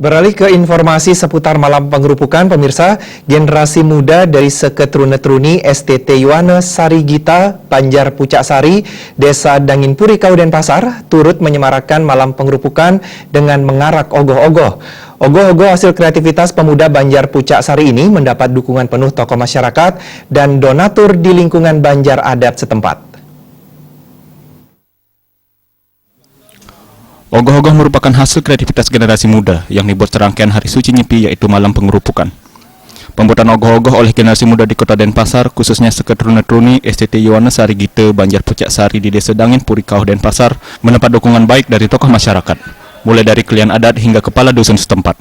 Beralih ke informasi seputar malam pengerupukan, pemirsa, generasi muda dari Seketrune-Truni STT Yuwana Sarigita, Banjar Pucak Sari, Desa Danginpuri, Kabupaten Pasar, turut menyemarakan malam pengerupukan dengan mengarak ogoh-ogoh. Ogoh-ogoh hasil kreativitas pemuda Banjar Pucak Sari ini mendapat dukungan penuh tokoh masyarakat dan donatur di lingkungan Banjar adat setempat. Ogoh-ogoh merupakan hasil kreativitas generasi muda yang dibuat serangkaian hari suci Nyepi, yaitu malam pengerupukan. Pembuatan ogoh-ogoh oleh generasi muda di Kota Denpasar, khususnya Seketrune-Truni STT Yuwana Sarigita, Banjar Pucak Sari di Desa Danginpuri, Kabupaten Pasar, mendapat dukungan baik dari tokoh masyarakat, mulai dari kelian adat hingga kepala dusun setempat.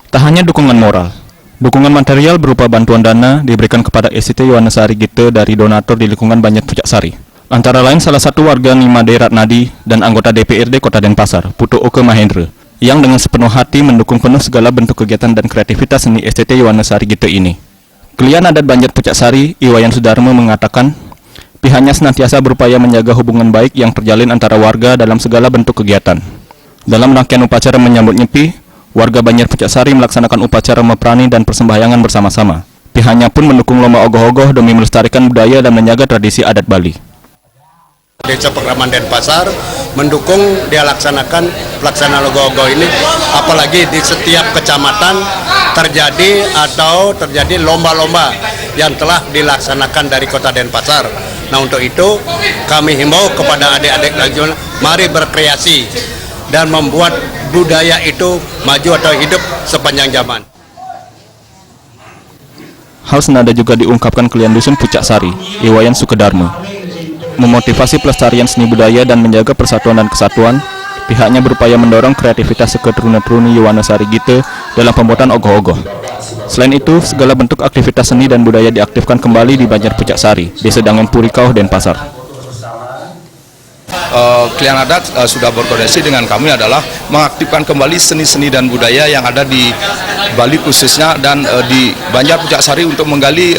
Tak hanya dukungan moral, dukungan material berupa bantuan dana diberikan kepada STT Yuwana Sarigita dari donatur di lingkungan Banjar Pucak Sari. Antara lain salah satu warga Nimade Ratnadi dan anggota DPRD Kota Denpasar, Putu Oke Mahendra, yang dengan sepenuh hati mendukung penuh segala bentuk kegiatan dan kreativitas seni STT Yuwana Sarigita ini. Kelian adat Banjar Pucak Sari, Iwayan Sudarmo, mengatakan pihaknya senantiasa berupaya menjaga hubungan baik yang terjalin antara warga dalam segala bentuk kegiatan. Dalam rangkaian upacara menyambut Nyepi, warga Banjar Pucak Sari melaksanakan upacara meprani dan persembahyangan bersama-sama. Pihaknya pun mendukung lomba ogoh-ogoh demi melestarikan budaya dan menjaga tradisi adat Bali. Desa Pekraman Denpasar mendukung dia laksanakan pelaksanaan ogoh-ogoh ini, apalagi di setiap kecamatan terjadi lomba-lomba yang telah dilaksanakan dari Kota Denpasar. Nah, untuk itu kami himbau kepada adik-adik nasional, mari berkreasi dan membuat budaya itu maju atau hidup sepanjang zaman. Hal senada juga diungkapkan kelian dusun Pucak Sari, Iwayan Sukedarmo. Memotivasi pelestarian seni budaya dan menjaga persatuan dan kesatuan, pihaknya berupaya mendorong kreativitas Seketrune-Truni Yuwana Sarigita dalam pembuatan ogoh-ogoh. Selain itu, segala bentuk aktivitas seni dan budaya diaktifkan kembali di Banjar Pucak Sari, Desa Danginpuri, Kabupaten Denpasar. Kelian adat sudah berkoordinasi dengan kami adalah mengaktifkan kembali seni-seni dan budaya yang ada di Bali khususnya dan di Banjar Pucak Sari untuk menggali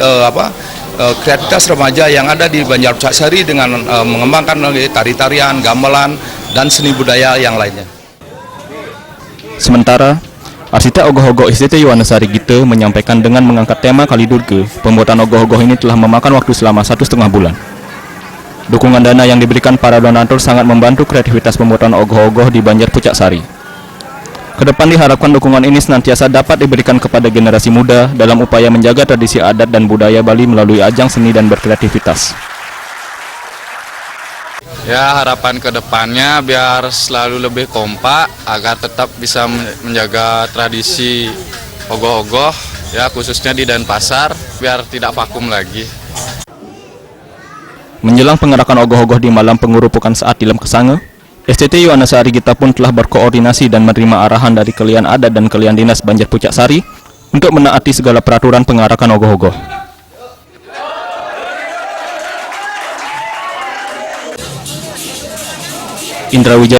kreativitas remaja yang ada di Banjar Pucak Sari dengan mengembangkan tari-tarian, gamelan, dan seni budaya yang lainnya. Sementara, arsitek ogoh-ogoh STT Yuwana Sarigita menyampaikan dengan mengangkat tema Kalidurga, pembuatan ogoh-ogoh ini telah memakan waktu selama 1,5 bulan. Dukungan dana yang diberikan para donatur sangat membantu kreativitas pembuatan ogoh-ogoh di Banjar Pucak Sari. Kedepan diharapkan dukungan ini senantiasa dapat diberikan kepada generasi muda dalam upaya menjaga tradisi adat dan budaya Bali melalui ajang seni dan berkreativitas. Ya, harapan kedepannya biar selalu lebih kompak agar tetap bisa menjaga tradisi ogoh-ogoh, ya khususnya di Denpasar, biar tidak vakum lagi. Menjelang pengerakan ogoh-ogoh di malam pengerupukan saat Tilem Kesange, STT Yuwana Sarigita pun telah berkoordinasi dan menerima arahan dari kelian adat dan kelian dinas Banjar Pucak Sari untuk menaati segala peraturan pengarakan ogoh-ogoh. Indra Wijaya